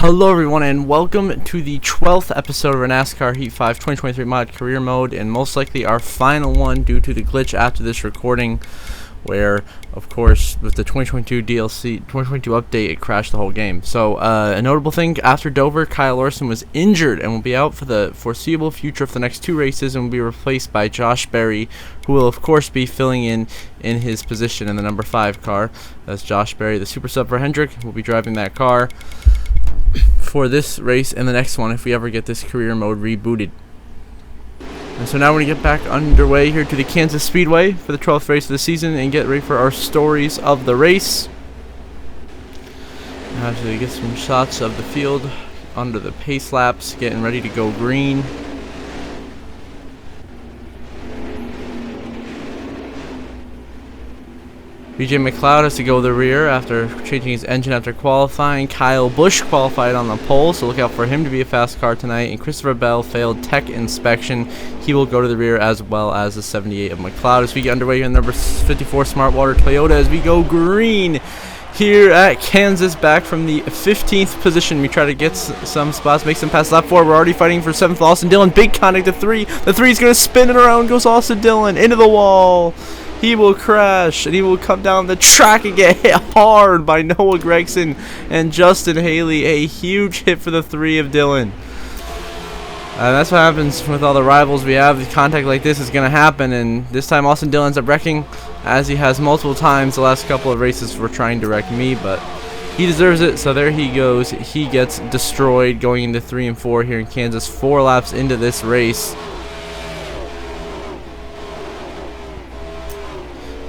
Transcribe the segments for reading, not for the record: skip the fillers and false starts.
Hello everyone and welcome to the 12th episode of our NASCAR Heat 5 2023 mod career mode, and most likely our final one due to the glitch after this recording where, of course, with the 2022 DLC, 2022 update, it crashed the whole game. So a notable thing, after Dover, Kyle Larson was injured and will be out for the foreseeable future for the next two races and will be replaced by Josh Berry, who will of course be filling in his position in the number 5 car. That's Josh Berry, the super sub for Hendrick, will be driving that car for this race and the next one if we ever get this career mode rebooted. And so now we're going to get back underway here to the Kansas Speedway for the 12th race of the season and get ready for our stories of the race. Actually get some shots of the field under the pace laps, getting ready to go green. BJ McLeod has to go the rear after changing his engine after qualifying. Kyle Busch qualified on the pole, so look out for him to be a fast car tonight. And Christopher Bell failed tech inspection. He will go to the rear, as well as the 78 of McLeod as we get underway here in the number 54 Smartwater Toyota as we go green here at Kansas, back from the 15th position. We try to get some spots, make some passes. Lap 4, we're already fighting for 7th. Austin Dillon, big contact to 3. The 3 is going to spin it around, goes Austin Dillon into the wall. He will crash, and he will come down the track and get hit hard by Noah Gragson and Justin Haley. A huge hit for the 3 of Dillon. That's what happens with all the rivals we have. The contact like this is going to happen, and this time Austin Dillon ends up wrecking, as he has multiple times the last couple of races for trying to wreck me, but he deserves it, so there he goes. He gets destroyed going into 3 and 4 here in Kansas, 4 laps into this race.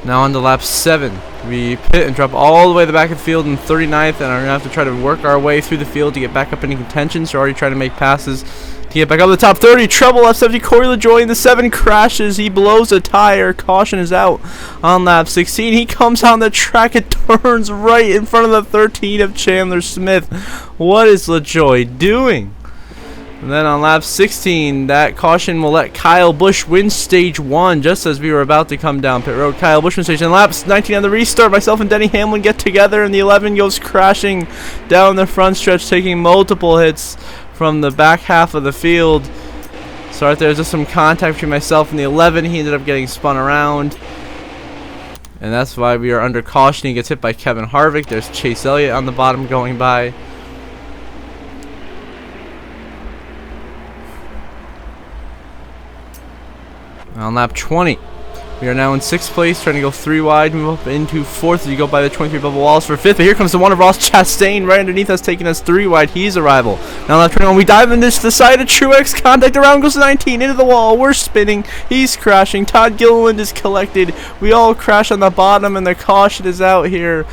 Now on to lap 7, we pit and drop all the way to the back of the field in 39th, and are going to have to try to work our way through the field to get back up into contention. So we're already trying to make passes to get back up to the top 30. Trouble lap 70, Corey LaJoie in the 7 crashes. He blows a tire. Caution is out on lap 16. He comes on the track and turns right in front of the 13 of Chandler Smith. What is LaJoie doing? And then on lap 16, that caution will let Kyle Busch win stage 1 just as we were about to come down pit road. Kyle Busch wins stage 1. Laps 19 on the restart, myself and Denny Hamlin get together, and the 11 goes crashing down the front stretch, taking multiple hits from the back half of the field. So right there's just some contact between myself and the 11. He ended up getting spun around, and that's why we are under caution. He gets hit by Kevin Harvick. There's Chase Elliott on the bottom going by. On lap 20, we are now in 6th place, trying to go 3 wide, move up into 4th as you go by the 23 Bubba Wallace for 5th. But here comes the one of Ross Chastain right underneath us, taking us 3 wide. He's a rival. Now lap 21, we dive into the side of Truex. Contact around goes to 19, into the wall. We're spinning. He's crashing. Todd Gilliland is collected. We all crash on the bottom, and the caution is out here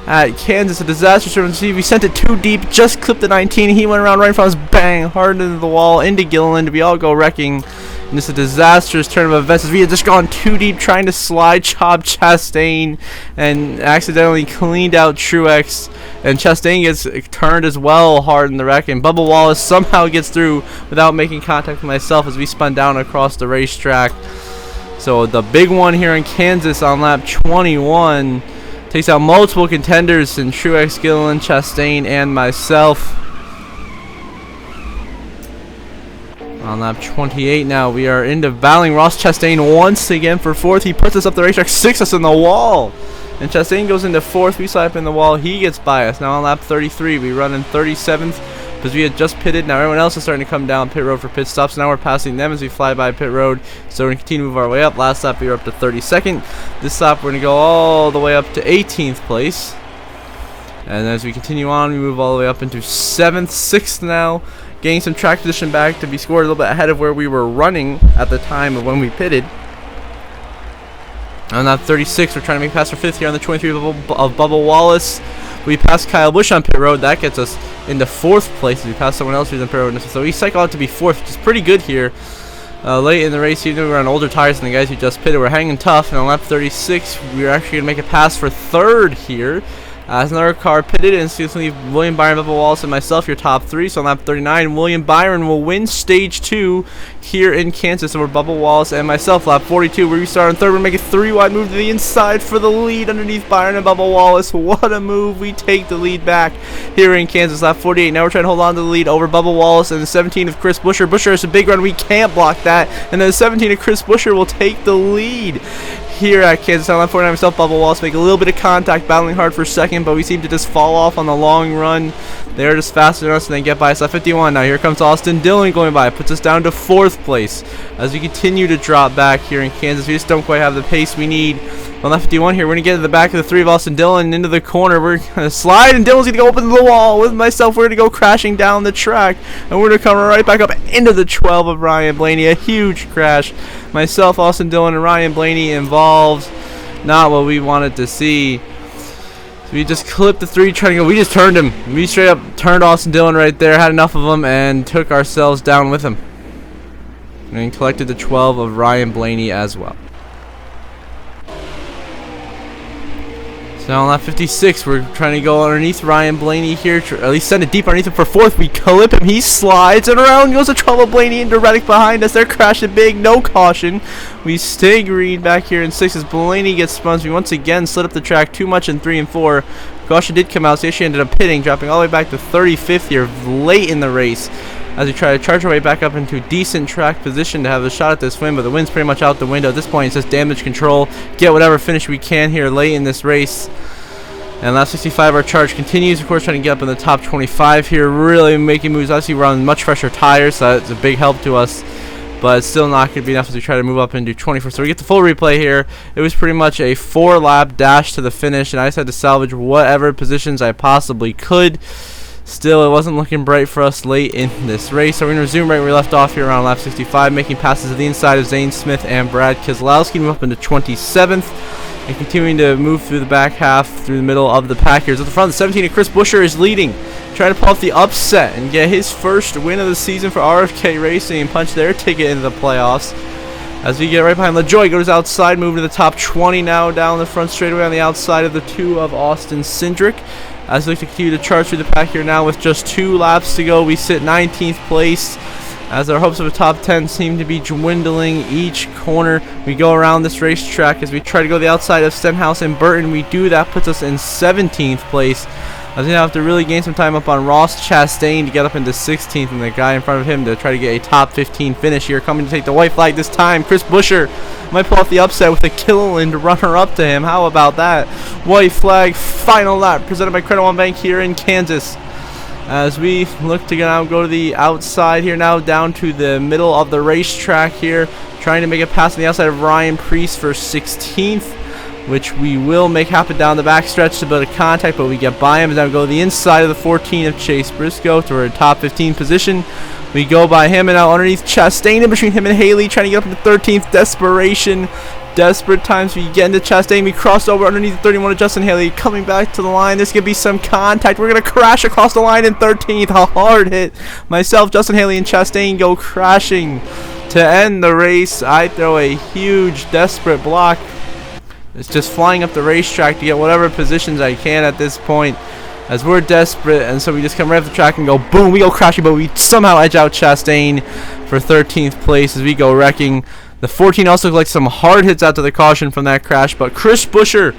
at Kansas. A disaster service. We sent it too deep, just clipped the 19. He went around right in front of us, bang, hard into the wall, into Gilliland. We all go wrecking. And it's a disastrous turn of events as we had just gone too deep trying to slide chop Chastain and accidentally cleaned out Truex, and Chastain gets turned as well hard in the wreck, and Bubba Wallace somehow gets through without making contact with myself as we spun down across the racetrack. So the big one here in Kansas on lap 21 takes out multiple contenders in Truex, Gilliland, Chastain, and myself. On lap 28 now, we are into battling Ross Chastain once again for 4th. He puts us up the racetrack, 6 us in the wall. And Chastain goes into 4th. We slap in the wall. He gets by us. Now on lap 33, we run in 37th because we had just pitted. Now everyone else is starting to come down pit road for pit stops. Now we're passing them as we fly by pit road. So we're going to continue to move our way up. Last lap, we were up to 32nd. This lap, we're going to go all the way up to 18th place. And as we continue on, we move all the way up into 7th, 6th now. Getting some track position back to be scored a little bit ahead of where we were running at the time of when we pitted. On lap 36, we're trying to make pass for 5th here on the 23 of Bubba Wallace. We pass Kyle Busch on pit road. That gets us into 4th place. We pass someone else who's on pit road. So we cycle out to be 4th, which is pretty good here. Late in the race, even though we're on older tires than the guys who just pitted, we're hanging tough. And on lap 36, we're actually going to make a pass for 3rd here. As another car pitted, and it's going to leave William Byron, Bubba Wallace, and myself your top 3. So on lap 39, William Byron will win stage 2 here in Kansas over Bubba Wallace and myself. Lap 42, where we start on third. We're going to make a 3-wide move to the inside for the lead underneath Byron and Bubba Wallace. What a move. We take the lead back here in Kansas. Lap 48, now we're trying to hold on to the lead over Bubba Wallace and the 17 of Chris Buescher. Buescher has a big run. We can't block that. And then the 17 of Chris Buescher will take the lead here at Kansas. On lap 49, myself, Bubba Wallace make a little bit of contact, battling hard for second, but we seem to just fall off on the long run. They're just faster than us and they get by us. Lap 51, now here comes Austin Dillon going by, puts us down to 4th place as we continue to drop back here in Kansas. We just don't quite have the pace we need. On lap 51 here, we're going to get to the back of the 3 of Austin Dillon and into the corner. We're going to slide, and Dillon's going to go open the wall. With myself, we're going to go crashing down the track, and we're going to come right back up into the 12 of Ryan Blaney. A huge crash. Myself, Austin Dillon, and Ryan Blaney involved. Not what we wanted to see. So we just clipped the 3 trying to go. We just turned him. We straight up turned Austin Dillon right there, had enough of him, and took ourselves down with him. And collected the 12 of Ryan Blaney as well. Now on lap 56, we're trying to go underneath Ryan Blaney here, or at least send it deep underneath him for 4th. We clip him, he slides, and around goes the 12 of Blaney into Reddick behind us. They're crashing big, no caution. We stay green back here in 6 as Blaney gets spun. We once again slid up the track too much in 3 and 4. Caution did come out, so she ended up pitting, dropping all the way back to 35th here late in the race, as we try to charge our way back up into decent track position to have a shot at this win, but the win's pretty much out the window. At this point, it's just damage control, get whatever finish we can here late in this race. And lap 65, our charge continues, of course, trying to get up in the top 25 here, really making moves. Obviously, we're on much fresher tires, so that's a big help to us, but it's still not going to be enough as we try to move up into 24th. So we get the full replay here. It was pretty much a 4-lap dash to the finish, and I just had to salvage whatever positions I possibly could. Still, it wasn't looking bright for us late in this race, so we're going to resume right where we left off here around lap 65, making passes to the inside of Zane Smith and Brad Keselowski, move up into 27th, and continuing to move through the back half, through the middle of the pack here. At the front, the 17 of Chris Buescher is leading, trying to pull off the upset and get his first win of the season for RFK Racing and punch their ticket into the playoffs. As we get right behind LaJoy, goes outside, moving to the top 20 now, down the front straightaway on the outside of the 2 of Austin Cindric. As we look to continue to charge through the pack here now with just 2 laps to go, we sit 19th place as our hopes of a top 10 seem to be dwindling each corner. We go around this racetrack as we try to go the outside of Stenhouse and Burton. We do that, puts us in 17th place. I think I have to really gain some time up on Ross Chastain to get up into 16th, and the guy in front of him to try to get a top 15 finish here. Coming to take the white flag this time, Chris Buescher might pull off the upset with a Killiland runner up to him. How about that? White flag, final lap, presented by Credit One Bank here in Kansas. As we look to now go to the outside here now, down to the middle of the racetrack here, trying to make a pass on the outside of Ryan Preece for 16th. Which we will make happen down the backstretch to build a contact, but we get by him. And now we go to the inside of the 14 of Chase Briscoe to our top 15 position. We go by him, and now underneath Chastain, in between him and Haley, trying to get up into 13th. Desperation, desperate times. We get into Chastain. We cross over underneath the 31 of Justin Haley, coming back to the line. There's going to be some contact. We're going to crash across the line in 13th. A hard hit. Myself, Justin Haley, and Chastain go crashing to end the race. I throw a huge, desperate block. It's just flying up the racetrack to get whatever positions I can at this point, as we're desperate, and so we just come right up the track and go boom, we go crashing, but we somehow edge out Chastain for 13th place as we go wrecking. The 14 also like some hard hits out to the caution from that crash, but Chris Buescher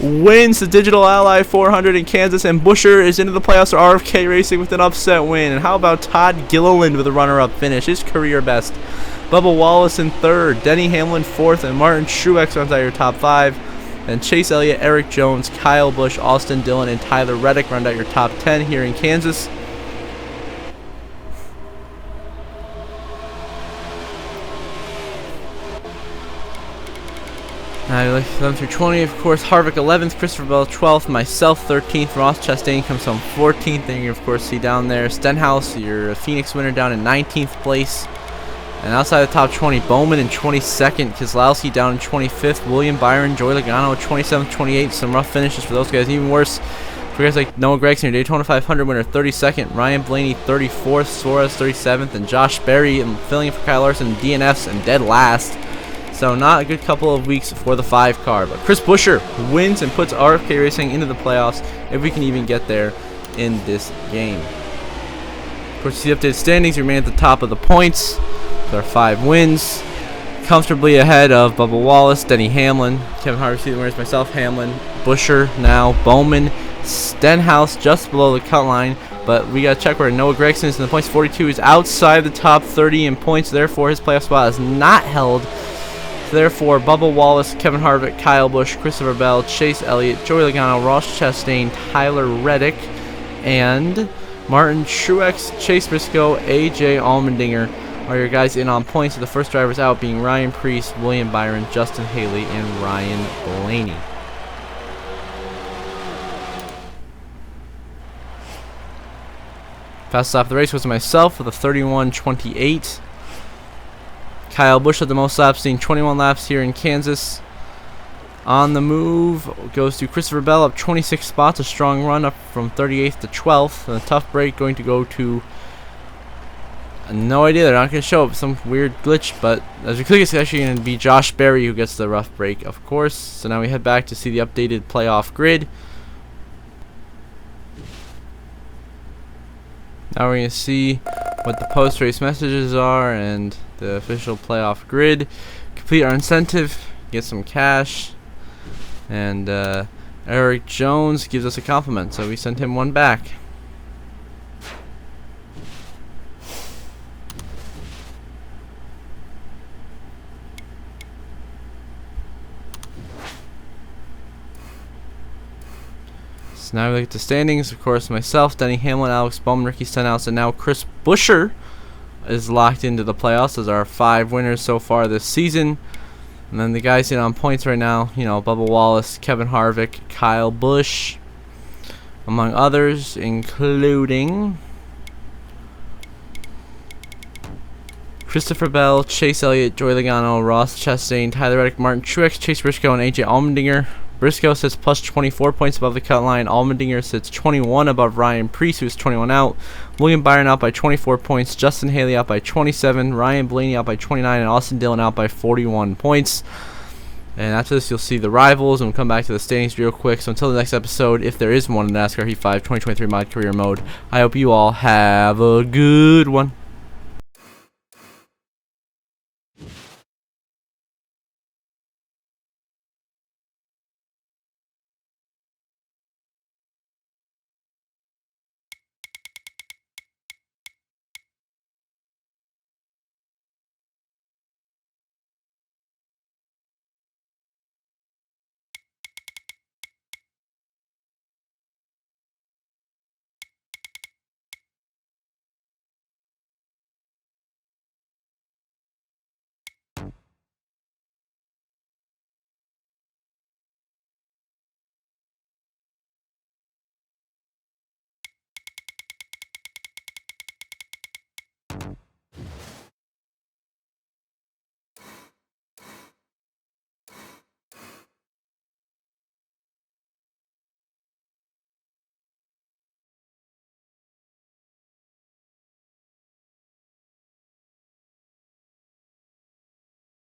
wins the Digital Ally 400 in Kansas, and Buescher is into the playoffs for RFK Racing with an upset win. And how about Todd Gilliland with a runner-up finish, his career best. Bubba Wallace in 3rd, Denny Hamlin 4th, and Martin Truex runs out your top 5. And Chase Elliott, Eric Jones, Kyle Busch, Austin Dillon, and Tyler Reddick round out your top 10 here in Kansas. Now, 11 through 20, of course, Harvick 11th, Christopher Bell 12th, myself 13th, Ross Chastain comes home 14th. Then you, of course, see down there Stenhouse, your Phoenix winner, down in 19th place. And outside the top 20, Bowman in 22nd, Keselowski down in 25th, William Byron, Joey Logano 27th, 28th. Some rough finishes for those guys. Even worse for guys like Noah Gragson, your Daytona 500 winner, 32nd, Ryan Blaney 34th, Suarez 37th, and Josh Berry filling in for Kyle Larson, DNFs and dead last. So not a good couple of weeks for the 5 car. But Chris Buescher wins and puts RFK Racing into the playoffs if we can even get there in this game. Of course, the updated standings remain at the top of the points with our 5 wins. Comfortably ahead of Bubba Wallace, Denny Hamlin, Kevin Harvick, season winners, myself, Hamlin, Buescher, now Bowman, Stenhouse just below the cut line. But we got to check where Noah Gragson is in the points. 42 is outside the top 30 in points. Therefore, his playoff spot is not held. Therefore, Bubba Wallace, Kevin Harvick, Kyle Busch, Christopher Bell, Chase Elliott, Joey Logano, Ross Chastain, Tyler Reddick, and Martin Truex, Chase Briscoe, AJ Allmendinger are your guys in on points. The first drivers out being Ryan Preece, William Byron, Justin Haley, and Ryan Blaney. Fastest lap of the race was myself with a 31.28. Kyle Busch had the most laps, seeing 21 laps here in Kansas. On the move goes to Christopher Bell, up 26 spots, a strong run up from 38th to 12th. And a tough break going to go to, no idea, they're not going to show up, some weird glitch, but as we click, it's actually going to be Josh Berry who gets the rough break, of course. So now we head back to see the updated playoff grid. Now we're going to see what the post-race messages are and the official playoff grid. Complete our incentive, get some cash, and Eric Jones gives us a compliment, so we sent him one back. So now we look at the standings. Of course, myself, Denny Hamlin, Alex Bowman, Ricky Stenhouse, and now Chris Buescher is locked into the playoffs as our 5 winners so far this season. And then the guys in on points right now, you know, Bubba Wallace, Kevin Harvick, Kyle Busch, among others, including Christopher Bell, Chase Elliott, Joey Logano, Ross Chastain, Tyler Reddick, Martin Truex, Chase Briscoe, and AJ Allmendinger. Briscoe sits plus 24 points above the cut line. Allmendinger sits 21 above Ryan Preece, who's 21 out. William Byron out by 24 points. Justin Haley out by 27. Ryan Blaney out by 29. And Austin Dillon out by 41 points. And after this, you'll see the rivals, and we'll come back to the standings real quick. So until the next episode, if there is one in NASCAR Heat 5 2023 Mod Career Mode, I hope you all have a good one.